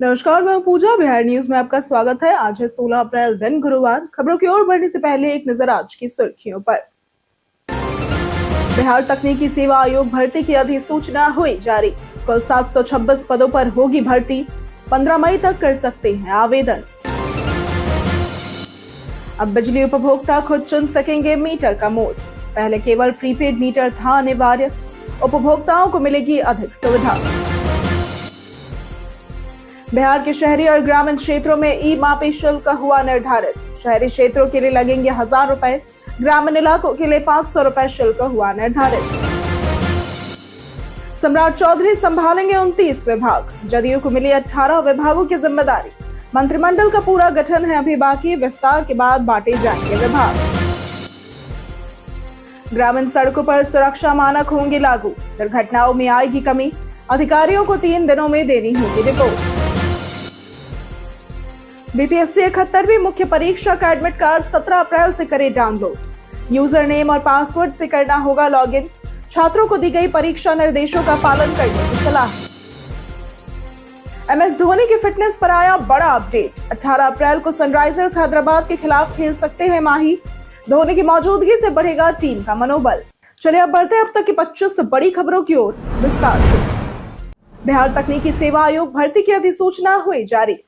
नमस्कार, मैं पूजा। बिहार न्यूज में आपका स्वागत है। आज है 16 अप्रैल, दिन गुरुवार। खबरों की ओर बढ़ने से पहले एक नजर आज की सुर्खियों पर। बिहार तकनीकी सेवा आयोग भर्ती की अधिसूचना हुई जारी। कुल 726 पदों पर होगी भर्ती। 15 मई तक कर सकते हैं आवेदन। अब बिजली उपभोक्ता खुद चुन सकेंगे मीटर का मोड। पहले केवल प्रीपेड मीटर था अनिवार्य। उपभोक्ताओं को मिलेगी अधिक सुविधा। बिहार के शहरी और ग्रामीण क्षेत्रों में ई मापी शुल्क हुआ निर्धारित। शहरी क्षेत्रों के लिए लगेंगे 1000 रुपए, ग्रामीण इलाकों के लिए 500 रुपए शुल्क हुआ निर्धारित। सम्राट चौधरी संभालेंगे 29 विभाग। जदयू को मिली 18 विभागों की जिम्मेदारी। मंत्रिमंडल का पूरा गठन है अभी बाकी, विस्तार के बाद बांटे जाएंगे विभाग। ग्रामीण सड़कों पर सुरक्षा मानक होंगे लागू। दुर्घटनाओं में आएगी कमी। अधिकारियों को 3 दिनों में देनी होगी रिपोर्ट। बीपीएससी 71वीं मुख्य परीक्षा का एडमिट कार्ड 17 अप्रैल से करें डाउनलोड। यूजर नेम और पासवर्ड से करना होगा लॉगिन। छात्रों को दी गई परीक्षा निर्देशों का पालन करने की सलाह। एमएस धोनी की फिटनेस पर आया बड़ा अपडेट। 18 अप्रैल को सनराइजर्स हैदराबाद के खिलाफ खेल सकते हैं माही। धोनी की मौजूदगी से बढ़ेगा टीम का मनोबल। चलिए अब बढ़ते अब तक की 25 बड़ी खबरों की ओर विस्तार से। बिहार तकनीकी सेवा आयोग भर्ती की अधिसूचना हुई जारी।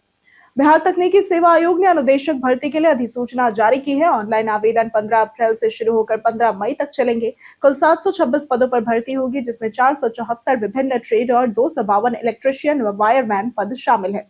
बिहार तकनीकी सेवा आयोग ने अनुदेशक भर्ती के लिए अधिसूचना जारी की है। ऑनलाइन आवेदन 15 अप्रैल से शुरू होकर 15 मई तक चलेंगे। कुल 726 पदों पर भर्ती होगी, जिसमें 474 विभिन्न ट्रेड और 252 इलेक्ट्रीशियन व वायरमैन पद शामिल है।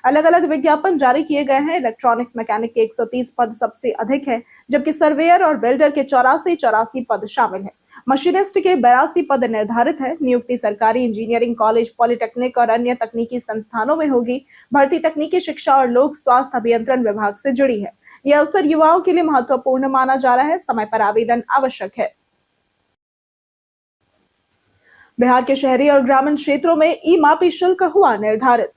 अलग अलग विज्ञापन जारी किए गए हैं। इलेक्ट्रॉनिक्स मैकेनिक के 130 पद सबसे अधिक है, जबकि सर्वेयर और वेल्डर के 84 पद शामिल है। मशीनिस्ट के 82 पद निर्धारित है। नियुक्ति सरकारी इंजीनियरिंग कॉलेज, पॉलिटेक्निक और अन्य तकनीकी संस्थानों में होगी। भर्ती तकनीकी शिक्षा और लोक स्वास्थ्य अभियंत्रण विभाग से जुड़ी है। यह अवसर युवाओं के लिए महत्वपूर्ण माना जा रहा है। समय पर आवेदन आवश्यक है। बिहार के शहरी और ग्रामीण क्षेत्रों में ई मापी शुल्क हुआ निर्धारित।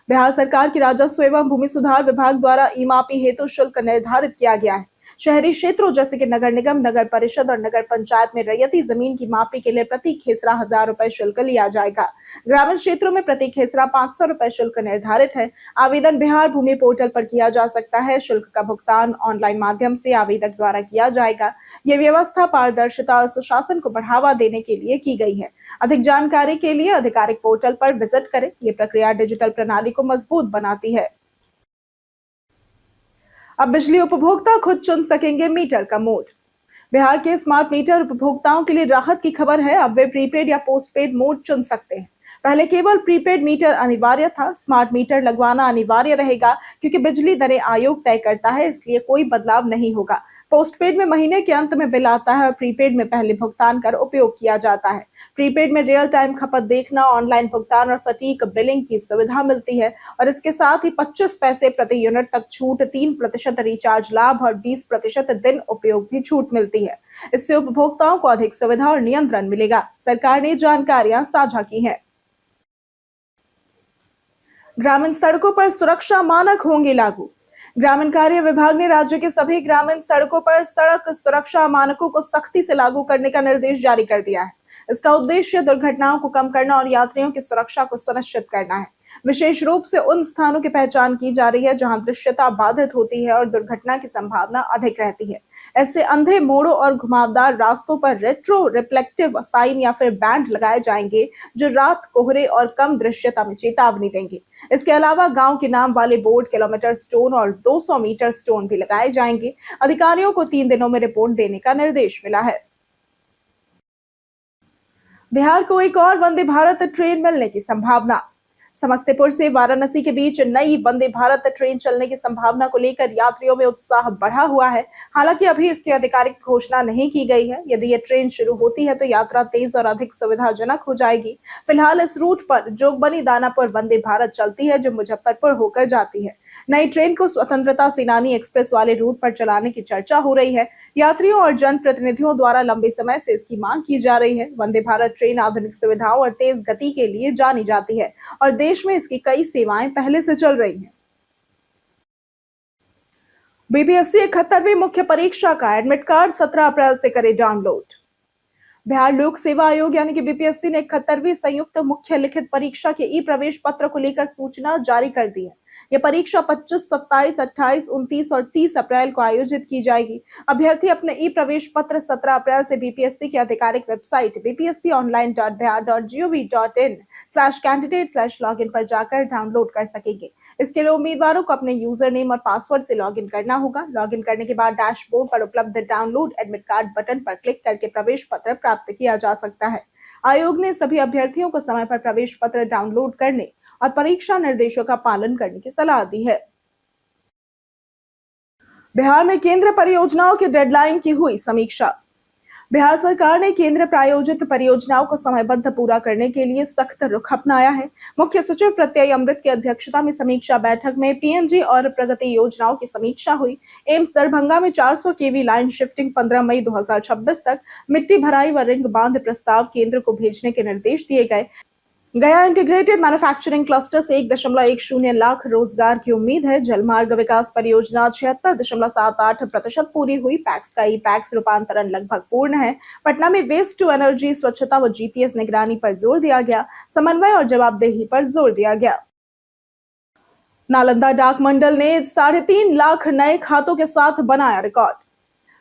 बिहार सरकार की राजस्व एवं भूमि सुधार विभाग द्वारा ई मापी हेतु शुल्क निर्धारित किया गया है। शहरी क्षेत्रों जैसे कि नगर निगम, नगर परिषद और नगर पंचायत में रैयती जमीन की मापी के लिए प्रति खेसरा 1000 रुपए शुल्क लिया जाएगा। ग्रामीण क्षेत्रों में प्रति खेसरा 500 रुपए शुल्क निर्धारित है। आवेदन बिहार भूमि पोर्टल पर किया जा सकता है। शुल्क का भुगतान ऑनलाइन माध्यम से आवेदक द्वारा किया जाएगा। यह व्यवस्था पारदर्शिता और सुशासन को बढ़ावा देने के लिए की गई है। अधिक जानकारी के लिए आधिकारिक पोर्टल पर विजिट करें। ये प्रक्रिया डिजिटल प्रणाली को मजबूत बनाती है। अब बिजली उपभोक्ता खुद चुन सकेंगे मीटर का मोड। बिहार के स्मार्ट मीटर उपभोक्ताओं के लिए राहत की खबर है। अब वे प्रीपेड या पोस्टपेड मोड चुन सकते हैं। पहले केवल प्रीपेड मीटर अनिवार्य था। स्मार्ट मीटर लगवाना अनिवार्य रहेगा, क्योंकि बिजली दरें आयोग तय करता है, इसलिए कोई बदलाव नहीं होगा। पोस्टपेड में महीने के अंत में बिल आता है और प्रीपेड में पहले भुगतान कर उपयोग किया जाता है। प्रीपेड में रियल टाइम खपत देखना, ऑनलाइन भुगतान और सटीक बिलिंग की सुविधा मिलती है, और इसके साथ ही 25 पैसे प्रति यूनिट तक छूट, 3% रिचार्ज लाभ और 20% दिन उपयोग भी छूट मिलती है। इससे उपभोक्ताओं को अधिक सुविधा और नियंत्रण मिलेगा। सरकार ने जानकारियां साझा की हैं। ग्रामीण सड़कों पर सुरक्षा मानक होंगे लागू। ग्रामीण कार्य विभाग ने राज्य के सभी ग्रामीण सड़कों पर सड़क सुरक्षा मानकों को सख्ती से लागू करने का निर्देश जारी कर दिया है। इसका उद्देश्य दुर्घटनाओं को कम करना और यात्रियों की सुरक्षा को सुनिश्चित करना है। विशेष रूप से उन स्थानों की पहचान की जा रही है जहां दृश्यता बाधित होती है और दुर्घटना की संभावना अधिक रहती है। ऐसे अंधे मोड़ों और घुमावदार रास्तों पर रेट्रो रिफ्लेक्टिव साइन या फिर बैंड लगाए जाएंगे, जो रात, कोहरे और कम दृश्यता में चेतावनी देंगे। इसके अलावा गांव के नाम वाले बोर्ड, किलोमीटर स्टोन और 200 मीटर स्टोन भी लगाए जाएंगे। अधिकारियों को 3 दिनों में रिपोर्ट देने का निर्देश मिला है। बिहार को एक और वंदे भारत ट्रेन मिलने की संभावना। समस्तीपुर से वाराणसी के बीच नई वंदे भारत ट्रेन चलने की संभावना को लेकर यात्रियों में उत्साह बढ़ा हुआ है। हालांकि अभी इसकी आधिकारिक घोषणा नहीं की गई है। यदि ये ट्रेन शुरू होती है तो यात्रा तेज और अधिक सुविधाजनक हो जाएगी। फिलहाल इस रूट पर जोगबनी दानापुर वंदे भारत चलती है, जो मुजफ्फरपुर होकर जाती है। नई ट्रेन को स्वतंत्रता सेनानी एक्सप्रेस वाले रूट पर चलाने की चर्चा हो रही है। यात्रियों और जनप्रतिनिधियों द्वारा लंबे समय से इसकी मांग की जा रही है। वंदे भारत ट्रेन आधुनिक सुविधाओं और तेज गति के लिए जानी जाती है, और देश में इसकी कई सेवाएं पहले से चल रही हैं। बीपीएससी 71वीं मुख्य परीक्षा का एडमिट कार्ड 17 अप्रैल से करे डाउनलोड। बिहार लोक सेवा आयोग यानी कि बीपीएससी ने 71वीं संयुक्त मुख्य लिखित परीक्षा के ई प्रवेश पत्र को लेकर सूचना जारी कर दी है। यह परीक्षा 25, 27, 28, 29 और 30 अप्रैल को आयोजित की जाएगी। अभ्यर्थी अपने ई प्रवेश पत्र 17 अप्रैल से बीपीएससी की आधिकारिक वेबसाइट bpsconline.bihar.gov.in/candidate/login पर जाकर डाउनलोड कर सकेंगे। इसके लिए उम्मीदवारों को अपने यूजर नेम और पासवर्ड से लॉगिन करना होगा। लॉगिन करने के बाद डैशबोर्ड पर उपलब्ध डाउनलोड एडमिट कार्ड बटन पर क्लिक करके प्रवेश पत्र प्राप्त किया जा सकता है। आयोग ने सभी अभ्यर्थियों को समय पर प्रवेश पत्र डाउनलोड करने और परीक्षा निर्देशों का पालन करने की सलाह दी है। बिहार में केंद्र परियोजनाओं की डेडलाइन की हुई समीक्षा। बिहार सरकार ने केंद्र प्रायोजित परियोजनाओं को समयबद्ध पूरा करने के लिए सख्त रुख अपनाया है। मुख्य सचिव प्रत्यय अमृत की अध्यक्षता में समीक्षा बैठक में पीएनजी और प्रगति योजनाओं की समीक्षा हुई। एम्स दरभंगा में 400 केवी लाइन शिफ्टिंग 15 मई 2026 तक, मिट्टी भराई व रिंग बांध प्रस्ताव केंद्र को भेजने के निर्देश दिए गए। गया इंटीग्रेटेड मैन्युफैक्चरिंग क्लस्टर से 1.10 लाख रोजगार की उम्मीद है। जलमार्ग विकास परियोजना 76.78% पूरी हुई। पैक्स का ई पैक्स रूपांतरण लगभग पूर्ण है। पटना में वेस्ट टू एनर्जी, स्वच्छता व जीपीएस निगरानी पर जोर दिया गया। समन्वय और जवाबदेही पर जोर दिया गया। नालंदा डाक मंडल ने 3.5 लाख नए खातों के साथ बनाया रिकॉर्ड।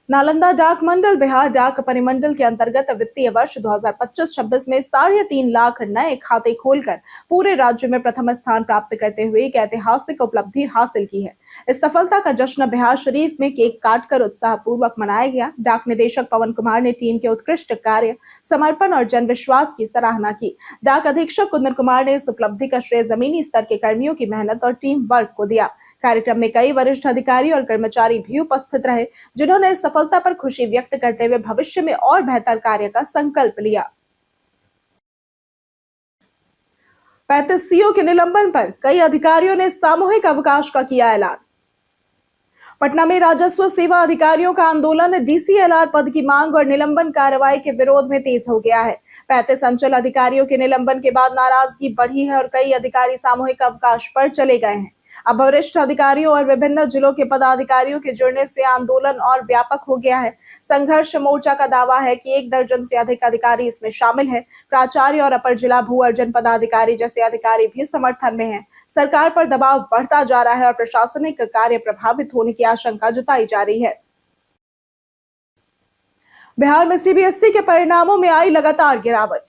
नालंदा डाक मंडल बिहार डाक परिमंडल के अंतर्गत वित्तीय वर्ष 2025-26 में 3.5 लाख नए खाते खोलकर पूरे राज्य में प्रथम स्थान प्राप्त करते हुए एक ऐतिहासिक उपलब्धि हासिल की है। इस सफलता का जश्न बिहार शरीफ में केक काटकर उत्साहपूर्वक मनाया गया। डाक निदेशक पवन कुमार ने टीम के उत्कृष्ट कार्य, समर्पण और जन विश्वास की सराहना की। डाक अधीक्षक कुंदन कुमार ने इस उपलब्धि का श्रेय जमीनी स्तर के कर्मियों की मेहनत और टीम वर्क को दिया। कार्यक्रम में कई वरिष्ठ अधिकारी और कर्मचारी भी उपस्थित रहे, जिन्होंने इस सफलता पर खुशी व्यक्त करते हुए भविष्य में और बेहतर कार्य का संकल्प लिया। 35 सीओ के निलंबन पर कई अधिकारियों ने सामूहिक अवकाश का किया ऐलान। पटना में राजस्व सेवा अधिकारियों का आंदोलन डीसीएलआर पद की मांग और निलंबन कार्रवाई के विरोध में तेज हो गया है। 35 अंचल अधिकारियों के निलंबन के बाद नाराजगी बढ़ी है और कई अधिकारी सामूहिक अवकाश पर चले गए हैं। अब वरिष्ठ अधिकारियों और विभिन्न जिलों के पदाधिकारियों के जुड़ने से आंदोलन और व्यापक हो गया है। संघर्ष मोर्चा का दावा है कि 1 दर्जन से अधिक अधिकारी इसमें शामिल है। प्राचार्य और अपर जिला भू अर्जन पदाधिकारी जैसे अधिकारी भी समर्थन में हैं। सरकार पर दबाव बढ़ता जा रहा है और प्रशासनिक कार्य प्रभावित होने की आशंका जताई जा रही है। बिहार में सीबीएसई के परिणामों में आई लगातार गिरावट।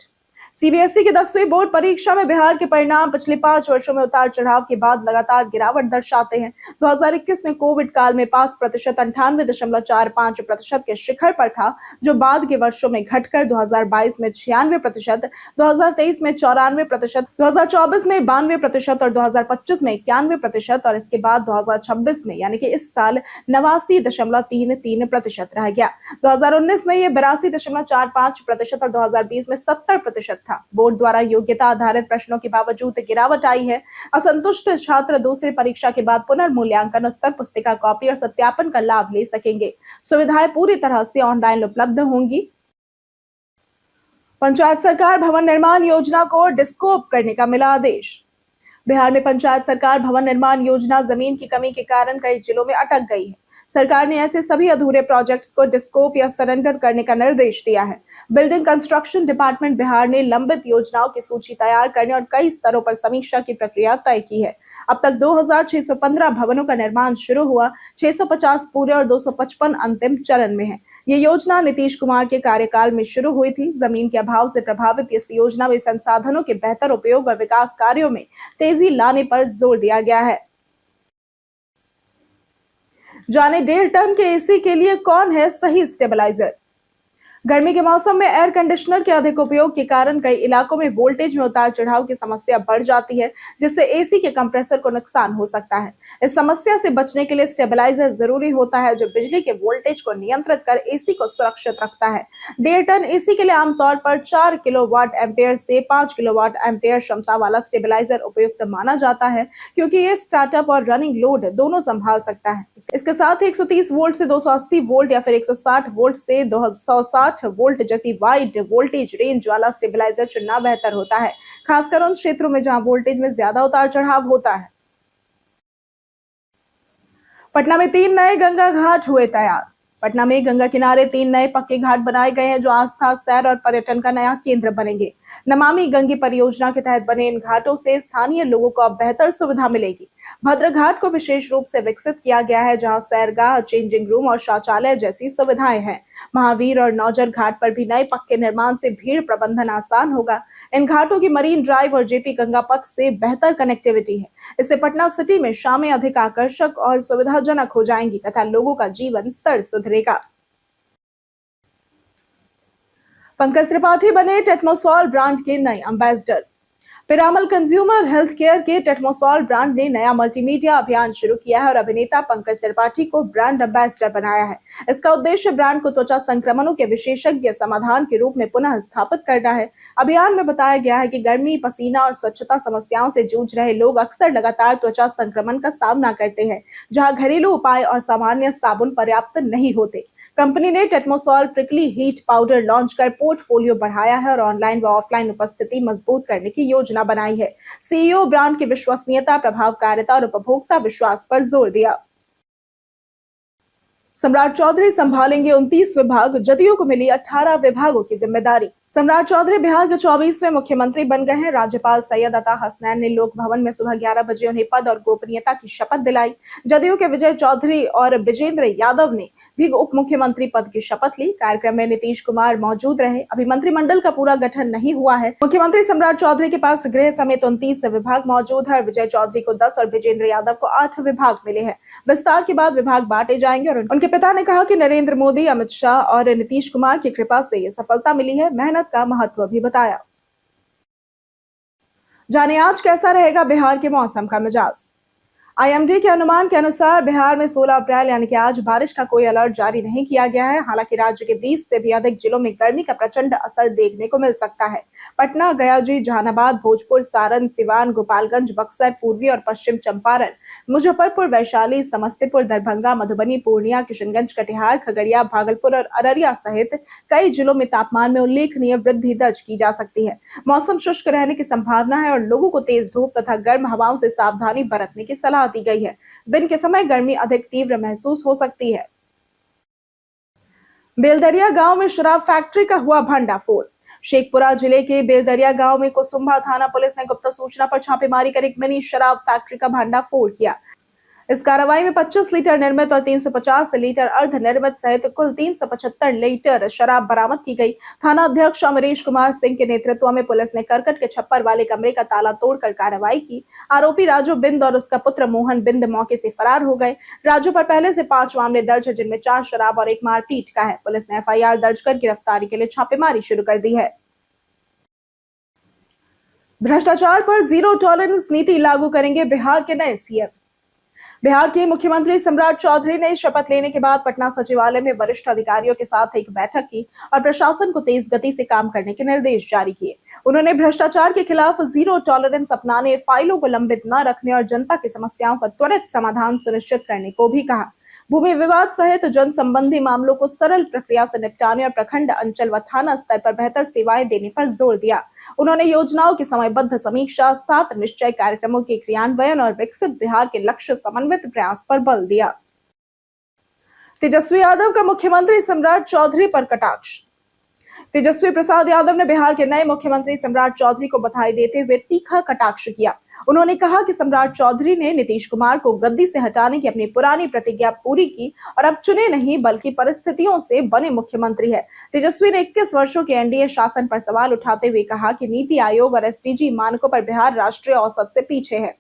सीबीएसई की 10वीं बोर्ड परीक्षा में बिहार के परिणाम पिछले 5 वर्षों में उतार चढ़ाव के बाद लगातार गिरावट दर्शाते हैं। 2021 में कोविड काल में पास प्रतिशत 98.45% के शिखर पर था, जो बाद के वर्षों में घटकर 2022 में 96%, 2023 में 94%, 2024 में 92% और 2025 में 91% और इसके बाद 2026 में यानी कि इस साल 89.33% रह गया। 2019 में यह 82.45% और 2020 में 70% था। बोर्ड द्वारा योग्यता आधारित प्रश्नों के बावजूद गिरावट आई है। असंतुष्ट छात्र दूसरी परीक्षा के बाद पुनर्मूल्यांकन, उत्तर पुस्तिका कॉपी और सत्यापन का लाभ ले सकेंगे। सुविधाएं पूरी तरह से ऑनलाइन उपलब्ध होंगी। पंचायत सरकार भवन निर्माण योजना को डिस्कोप करने का मिला आदेश। बिहार में पंचायत सरकार भवन निर्माण योजना जमीन की कमी के कारण कई जिलों में अटक गई है। सरकार ने ऐसे सभी अधूरे प्रोजेक्ट्स को डिस्कोप या सरेंडर करने का निर्देश दिया है। बिल्डिंग कंस्ट्रक्शन डिपार्टमेंट बिहार ने लंबित योजनाओं की सूची तैयार करने और कई स्तरों पर समीक्षा की प्रक्रिया तय की है। अब तक 2615 भवनों का निर्माण शुरू हुआ, 650 पूरे और 255 अंतिम चरण में है। ये योजना नीतीश कुमार के कार्यकाल में शुरू हुई थी। जमीन के अभाव से प्रभावित इस योजना में संसाधनों के बेहतर उपयोग और विकास कार्यों में तेजी लाने पर जोर दिया गया है। जाने 1.5 टन के एसी के लिए कौन है सही स्टेबलाइजर। गर्मी के मौसम में एयर कंडीशनर के अधिक उपयोग के कारण कई इलाकों में वोल्टेज में उतार चढ़ाव की समस्या बढ़ जाती है, जिससे एसी के कंप्रेसर को नुकसान हो सकता है। इस समस्या से बचने के लिए स्टेबलाइजर जरूरी होता है, जो बिजली के वोल्टेज को नियंत्रित कर एसी को सुरक्षित रखता है। 1.5 टन एसी के लिए आमतौर पर 4 किलोवाट एम्पेयर से 5 किलोवाट एम्पेयर क्षमता वाला स्टेबलाइजर उपयुक्त माना जाता है, क्योंकि ये स्टार्टअप और रनिंग लोड दोनों संभाल सकता है। इसके साथ ही 130 वोल्ट से 280 वोल्ट या फिर 160 वोल्ट से 260 वोल्ट जैसी वाइड वोल्टेज रेंज वाला स्टेबलाइजर चुनना बेहतर होता है, खासकर उन क्षेत्रों में जहां वोल्टेज में ज्यादा उतार चढ़ाव होता है। पटना में 3 नए गंगा घाट हुए तैयार। पटना में गंगा किनारे 3 नए पक्के घाट बनाए गए हैं जो आस्था, सैर और पर्यटन का नया केंद्र बनेंगे। नमामि गंगे परियोजना के तहत बने इन घाटों से स्थानीय लोगों को अब बेहतर सुविधा मिलेगी। भद्र घाट को विशेष रूप से विकसित किया गया है, जहां सैरगाह, चेंजिंग रूम और शौचालय जैसी सुविधाएं हैं। महावीर और नौजर घाट पर भी नए पक्के निर्माण से भीड़ प्रबंधन आसान होगा। इन घाटों की मरीन ड्राइव और जेपी गंगा पथ से बेहतर कनेक्टिविटी है। इससे पटना सिटी में शामें अधिक आकर्षक और सुविधाजनक हो जाएंगी तथा लोगों का जीवन स्तर सुधरेगा। पंकज त्रिपाठी बने टेटमोसॉल ब्रांड के नए ambassador. Piramal consumer health care के टेटमोसॉल ब्रांड ने नया मल्टीमीडिया अभियान शुरू किया है और अभिनेता पंकज त्रिपाठी को ब्रांड एम्बेसडर बनाया है। इसका उद्देश्य ब्रांड को त्वचा संक्रमणों के विशेषज्ञ समाधान के रूप में पुनः स्थापित करना है। अभियान में बताया गया है कि गर्मी, पसीना और स्वच्छता समस्याओं से जूझ रहे लोग अक्सर लगातार त्वचा संक्रमण का सामना करते हैं, जहां घरेलू उपाय और सामान्य साबुन पर्याप्त नहीं होते। कंपनी ने टेटमोसॉल प्रिकली हीट पाउडर लॉन्च कर पोर्टफोलियो बढ़ाया है और ऑनलाइन व ऑफलाइन उपस्थिति मजबूत करने की योजना बनाई है। सीईओ ब्रांड की विश्वसनीयता, प्रभावकारिता और उपभोक्ता विश्वास पर जोर दिया। सम्राट चौधरी संभालेंगे 29 विभाग, जदयू को मिली 18 विभागों की जिम्मेदारी। सम्राट चौधरी बिहार के 24वें मुख्यमंत्री बन गए हैं। राज्यपाल सैयद अता हसनैन ने लोक भवन में सुबह 11 बजे उन्हें पद और गोपनीयता की शपथ दिलाई। जदयू के विजय चौधरी और विजेंद्र यादव ने भी उप मुख्यमंत्री पद की शपथ ली। कार्यक्रम में नीतीश कुमार मौजूद रहे। अभी मंत्रिमंडल का पूरा गठन नहीं हुआ है। मुख्यमंत्री सम्राट चौधरी के पास गृह समेत 29 विभाग मौजूद है। विजय चौधरी को 10 और विजेंद्र यादव को 8 विभाग मिले हैं। विस्तार के बाद विभाग बांटे जाएंगे और उनके पिता ने कहा कि नरेंद्र मोदी, अमित शाह और नीतीश कुमार की कृपा से ये सफलता मिली है। मेहनत का महत्व भी बताया। जाने आज कैसा रहेगा बिहार के मौसम का मिजाज। आईएमडी के अनुमान के अनुसार बिहार में 16 अप्रैल यानी कि आज बारिश का कोई अलर्ट जारी नहीं किया गया है। हालांकि राज्य के 20 से भी अधिक जिलों में गर्मी का प्रचंड असर देखने को मिल सकता है। पटना, गया, जहानाबाद, भोजपुर, सारण, सिवान, गोपालगंज, बक्सर, पूर्वी और पश्चिम चंपारण, मुजफ्फरपुर, वैशाली, समस्तीपुर, दरभंगा, मधुबनी, पूर्णिया, किशनगंज, कटिहार, खगड़िया, भागलपुर और अररिया सहित कई जिलों में तापमान में उल्लेखनीय वृद्धि दर्ज की जा सकती है। मौसम शुष्क रहने की संभावना है और लोगों को तेज धूप तथा गर्म हवाओं से सावधानी बरतने की सलाह दी गई है। दिन के समय गर्मी अधिक तीव्र महसूस हो सकती है। बेलदरिया गांव में शराब फैक्ट्री का हुआ भंडाफोड़। शेखपुरा जिले के बेलदरिया गांव में कुसुम्भा थाना पुलिस ने गुप्त सूचना पर छापेमारी कर एक मिनी शराब फैक्ट्री का भंडाफोड़ किया। इस कार्रवाई में 25 लीटर निर्मित और 350 लीटर अर्ध निर्मित सहित कुल 375 लीटर शराब बरामद की गई। थाना अध्यक्ष अमरीश कुमार सिंह के नेतृत्व में पुलिस ने करकट के छप्पर वाले कमरे का ताला तोड़कर कार्रवाई की। आरोपी राजू बिंद और उसका पुत्र मोहन बिंद मौके से फरार हो गए। राजू पर पहले से 5 मामले दर्ज है, जिनमें 4 शराब और 1 मारपीट का है। पुलिस ने एफआईआर दर्ज कर गिरफ्तारी के लिए छापेमारी शुरू कर दी है। भ्रष्टाचार पर जीरो टॉलरेंस नीति लागू करेंगे बिहार के नए सीएम। बिहार के मुख्यमंत्री सम्राट चौधरी ने शपथ लेने के बाद पटना सचिवालय में वरिष्ठ अधिकारियों के साथ एक बैठक की और प्रशासन को तेज गति से काम करने के निर्देश जारी किए। उन्होंने भ्रष्टाचार के खिलाफ जीरो टॉलरेंस अपनाने, फाइलों को लंबित न रखने और जनता की समस्याओं का त्वरित समाधान सुनिश्चित करने को भी कहा। भूमि विवाद सहित जन संबंधी मामलों को सरल प्रक्रिया से निपटाने और प्रखंड, अंचल व थाना स्तर पर बेहतर सेवाएं देने पर जोर दिया। उन्होंने योजनाओं की समयबद्ध समीक्षा, 7 निश्चय कार्यक्रमों के क्रियान्वयन और विकसित बिहार के लक्ष्य समन्वित प्रयास पर बल दिया। तेजस्वी यादव का मुख्यमंत्री सम्राट चौधरी पर कटाक्ष। तेजस्वी प्रसाद यादव ने बिहार के नए मुख्यमंत्री सम्राट चौधरी को बधाई देते हुए तीखा कटाक्ष किया। उन्होंने कहा कि सम्राट चौधरी ने नीतीश कुमार को गद्दी से हटाने की अपनी पुरानी प्रतिज्ञा पूरी की और अब चुने नहीं बल्कि परिस्थितियों से बने मुख्यमंत्री है। तेजस्वी ने 21 वर्षों के एनडीए शासन पर सवाल उठाते हुए कहा कि नीति आयोग और एसडीजी मानकों पर बिहार राष्ट्रीय औसत से पीछे है।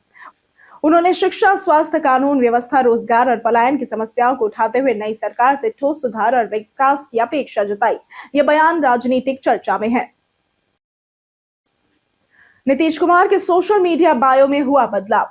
उन्होंने शिक्षा, स्वास्थ्य, कानून व्यवस्था, रोजगार और पलायन की समस्याओं को उठाते हुए नई सरकार से ठोस सुधार और विकास की अपेक्षा जताई। यह बयान राजनीतिक चर्चा में है। नीतीश कुमार के सोशल मीडिया बायो में हुआ बदलाव।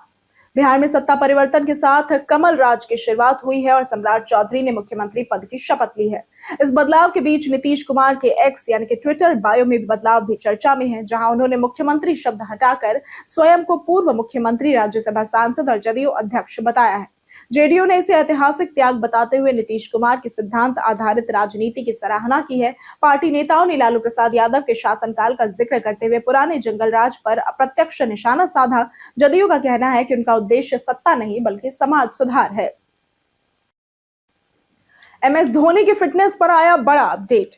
बिहार में सत्ता परिवर्तन के साथ कमल राज की शुरुआत हुई है और सम्राट चौधरी ने मुख्यमंत्री पद की शपथ ली है। इस बदलाव के बीच नीतीश कुमार के एक्स यानी कि ट्विटर बायो में बदलाव भी चर्चा में है, जहां उन्होंने मुख्यमंत्री शब्द हटाकर स्वयं को पूर्व मुख्यमंत्री, राज्यसभा सांसद और जदयू अध्यक्ष बताया है। जेडीयू ने इसे ऐतिहासिक त्याग बताते हुए नीतीश कुमार की सिद्धांत आधारित राजनीति की सराहना की है। पार्टी नेताओं ने लालू प्रसाद यादव के शासनकाल का जिक्र करते हुए पुराने जंगल राज पर अप्रत्यक्ष निशाना साधा। जदयू का कहना है कि उनका उद्देश्य सत्ता नहीं बल्कि समाज सुधार है। एमएस धोनी की फिटनेस पर आया बड़ा अपडेट।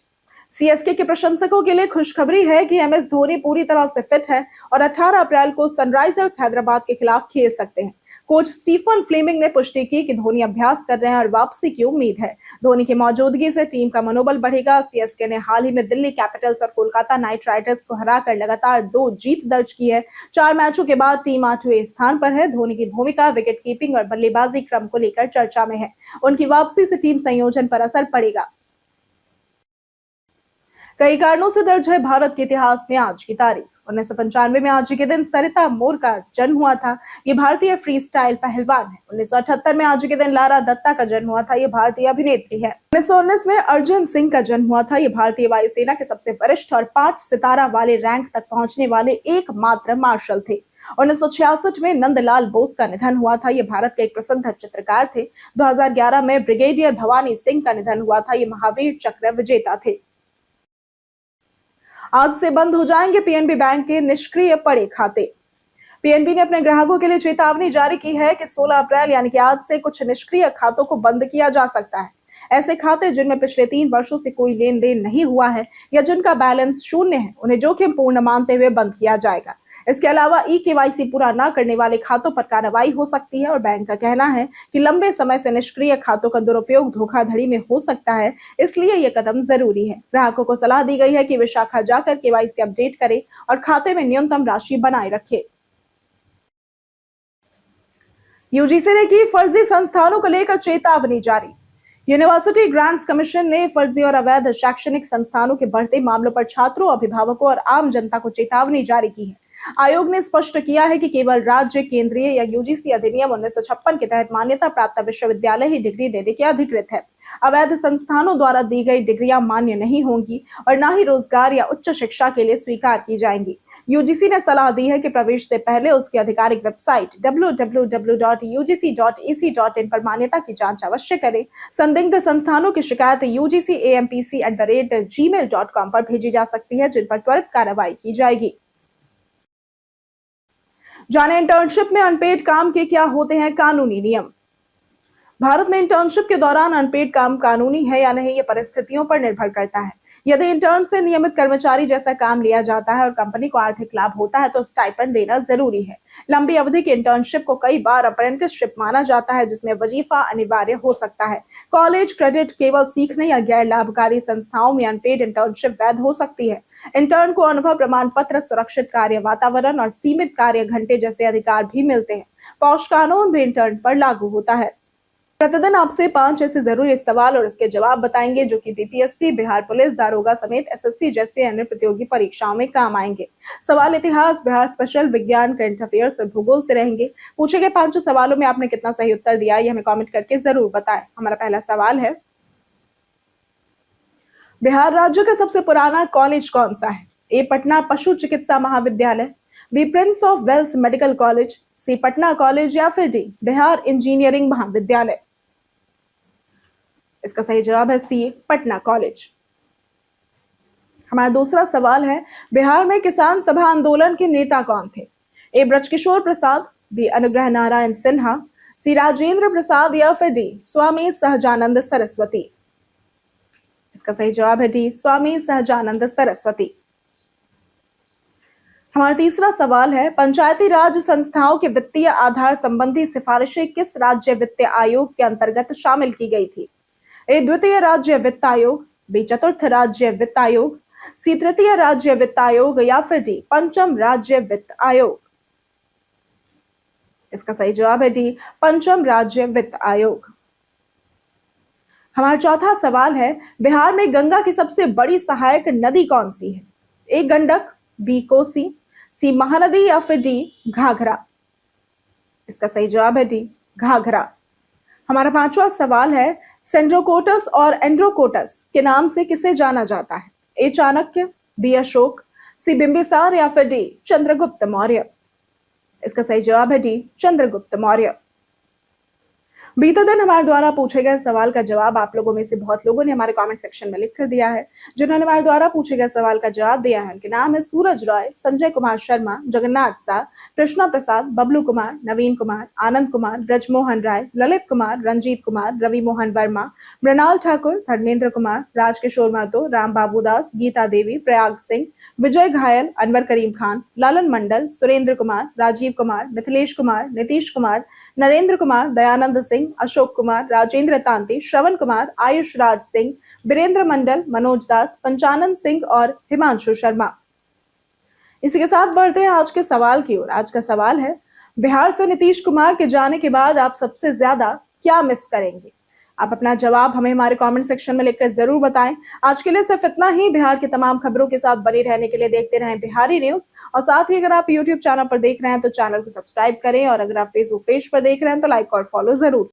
सीएसके के प्रशंसकों के लिए खुशखबरी है कि एमएस धोनी पूरी तरह से फिट है और 18 अप्रैल को सनराइजर्स हैदराबाद के खिलाफ खेल सकते हैं। कोच स्टीफन फ्लेमिंग ने पुष्टि की कि धोनी अभ्यास कर रहे हैं और वापसी की उम्मीद है। धोनी की मौजूदगी से टीम का मनोबल बढ़ेगा। सीएसके ने हाल ही में दिल्ली कैपिटल्स और कोलकाता नाइट राइडर्स को हराकर लगातार 2 जीत दर्ज की है। 4 मैचों के बाद टीम 8वें स्थान पर है। धोनी की भूमिका विकेट कीपिंग और बल्लेबाजी क्रम को लेकर चर्चा में है। उनकी वापसी से टीम संयोजन पर असर पड़ेगा। कई कारणों से दर्ज है भारत के इतिहास में आज की तारीख। 1995 में आज के दिन सरिता मोर का जन्म हुआ था। ये भारतीय फ्री स्टाइल पहलवान है। 1978 में आज के दिन लारा दत्ता का जन्म हुआ था। ये भारतीय अभिनेत्री है। 1919 में अर्जुन सिंह का जन्म हुआ था। ये भारतीय वायुसेना के सबसे वरिष्ठ और 5 सितारा वाले रैंक तक पहुंचने वाले एकमात्र मार्शल थे। 1966 में नंदलाल बोस का निधन हुआ था। ये भारत के एक प्रसिद्ध चित्रकार थे। 2011 में ब्रिगेडियर भवानी सिंह का निधन हुआ था। ये महावीर चक्र विजेता थे। आज से बंद हो जाएंगे पीएनबी बैंक के निष्क्रिय पड़े खाते। पीएनबी ने अपने ग्राहकों के लिए चेतावनी जारी की है कि 16 अप्रैल यानी कि आज से कुछ निष्क्रिय खातों को बंद किया जा सकता है। ऐसे खाते जिनमें पिछले 3 वर्षों से कोई लेन देन नहीं हुआ है या जिनका बैलेंस शून्य है, उन्हें जोखिम पूर्ण मानते हुए बंद किया जाएगा। इसके अलावा केवाईसी पूरा न करने वाले खातों पर कार्रवाई हो सकती है और बैंक का कहना है कि लंबे समय से निष्क्रिय खातों का दुरुपयोग धोखाधड़ी में हो सकता है, इसलिए यह कदम जरूरी है। ग्राहकों को सलाह दी गई है कि वे शाखा जाकर केवाईसी अपडेट करें और खाते में न्यूनतम राशि बनाए रखें। यूजीसी ने की फर्जी संस्थानों को लेकर चेतावनी जारी। यूनिवर्सिटी ग्रांट्स कमीशन ने फर्जी और अवैध शैक्षणिक संस्थानों के बढ़ते मामलों पर छात्रों, अभिभावकों और आम जनता को चेतावनी जारी की है। आयोग ने स्पष्ट किया है कि केवल राज्य, केंद्रीय या यूजीसी अधिनियम 1956 के तहत मान्यता प्राप्त विश्वविद्यालय ही डिग्री देने के अधिकृत है। अवैध संस्थानों द्वारा दी गई डिग्रियां मान्य नहीं होंगी और न ही रोजगार या उच्च शिक्षा के लिए स्वीकार की जाएंगी। यूजीसी ने सलाह दी है कि प्रवेश से पहले उसकी आधिकारिक वेबसाइट www.ugc.ac.in पर मान्यता की जांच अवश्य करें। संदिग्ध संस्थानों की शिकायत ugcampc@gmail.com पर भेजी जा सकती है, जिन पर त्वरित कार्रवाई की जाएगी। जाने इंटर्नशिप में अनपेड काम के क्या होते हैं कानूनी नियम। भारत में इंटर्नशिप के दौरान अनपेड काम कानूनी है या नहीं, ये परिस्थितियों पर निर्भर करता है। यदि इंटर्न से नियमित कर्मचारी जैसा काम लिया जाता है और कंपनी को आर्थिक लाभ होता है तो स्टाइपेंड देना जरूरी है। लंबी अवधि की इंटर्नशिप को कई बार अप्रेंटिसशिप माना जाता है, जिसमें वजीफा अनिवार्य हो सकता है। कॉलेज क्रेडिट केवल सीखने या गैर लाभकारी संस्थाओं में अनपेड इंटर्नशिप वैध हो सकती है। इंटर्न को अनुभव प्रमाण पत्र, सुरक्षित कार्य वातावरण और सीमित कार्य घंटे जैसे अधिकार भी मिलते हैं। पॉश कानून भी इंटर्न पर लागू होता है। प्रतिदिन आपसे 5 ऐसे जरूरी सवाल और उसके जवाब बताएंगे जो कि बीपीएससी, बिहार पुलिस, दारोगा समेत एसएससी जैसे अन्य प्रतियोगी परीक्षाओं में काम आएंगे। सवाल इतिहास, बिहार स्पेशल, विज्ञान, करंट अफेयर्स और भूगोल से रहेंगे। पूछे गए 5 सवालों में आपने कितना सही उत्तर दिया, ये हमें कमेंट करके जरूर बताएं। हमारा पहला सवाल है, बिहार राज्य का सबसे पुराना कॉलेज कौन सा है? ए पटना पशु चिकित्सा महाविद्यालय, B prince of Wales medical college, C Patna college या फिर डी बिहार इंजीनियरिंग महाविद्यालय। इसका सही जवाब है सी पटना कॉलेज। हमारा दूसरा सवाल है, बिहार में किसान सभा आंदोलन के नेता कौन थे? ए ब्रजकिशोर प्रसाद, बी अनुग्रह नारायण सिन्हा, सी राजेंद्र प्रसाद या फिर डी स्वामी सहजानंद सरस्वती। इसका सही जवाब है डी स्वामी सहजानंद सरस्वती। हमारा तीसरा सवाल है, पंचायती राज संस्थाओं के वित्तीय आधार संबंधी सिफारिशें किस राज्य वित्त आयोग के अंतर्गत शामिल की गई थी? ए द्वितीय राज्य वित्त आयोग, बी चतुर्थ राज्य वित्त आयोग, सी तृतीय राज्य वित्त आयोग या फिर डी पंचम राज्य वित्त आयोग। इसका सही जवाब है डी पंचम राज्य वित्त आयोग। हमारा चौथा सवाल है, बिहार में गंगा की सबसे बड़ी सहायक नदी कौन सी है? ए गंडक, बी कोसी, सी महानदी या फिर डी घाघरा। इसका सही जवाब है डी घाघरा। हमारा पांचवा सवाल है, सेंड्रोकोटस और एंड्रोकोटस के नाम से किसे जाना जाता है? ए चाणक्य, बी अशोक, सी बिंबिसार या फिर डी चंद्रगुप्त मौर्य। इसका सही जवाब है डी चंद्रगुप्त मौर्य। बीते दिन हमारे द्वारा पूछे गए सवाल का जवाब आप लोगों में से बहुत लोगों ने हमारे कमेंट सेक्शन में लिख कर दिया है। जिन्होंने हमारे द्वारा पूछे गए सवाल का जवाब दिया है उनके नाम है सूरज रॉय, संजय कुमार शर्मा, जगन्नाथ शाह, कृष्णा प्रसाद, बबलू कुमार, नवीन कुमार, आनंद कुमार, ब्रजमोहन राय, ललित कुमार, रंजीत कुमार, रवि मोहन वर्मा, मृणाल ठाकुर, धर्मेंद्र कुमार, राजकिशोर महतो, राम बाबू दास, गीता देवी, प्रयाग सिंह, विजय घायल, अनवर करीम खान, लालन मंडल, सुरेंद्र कुमार, राजीव कुमार, मिथिलेश कुमार, नीतीश कुमार, नरेंद्र कुमार, दयानंद सिंह, अशोक कुमार, राजेंद्र तांती, श्रवण कुमार, आयुष राज सिंह, वीरेंद्र मंडल, मनोज दास, पंचानन सिंह और हिमांशु शर्मा। इसी के साथ बढ़ते हैं आज के सवाल की ओर। आज का सवाल है, बिहार से नीतीश कुमार के जाने के बाद आप सबसे ज्यादा क्या मिस करेंगे? आप अपना जवाब हमें हमारे कमेंट सेक्शन में लिखकर जरूर बताएं। आज के लिए सिर्फ इतना ही। बिहार की तमाम खबरों के साथ बने रहने के लिए देखते रहें बिहारी न्यूज। और साथ ही अगर आप यूट्यूब चैनल पर देख रहे हैं तो चैनल को सब्सक्राइब करें, और अगर आप फेसबुक पेज पर देख रहे हैं तो लाइक और फॉलो जरूर।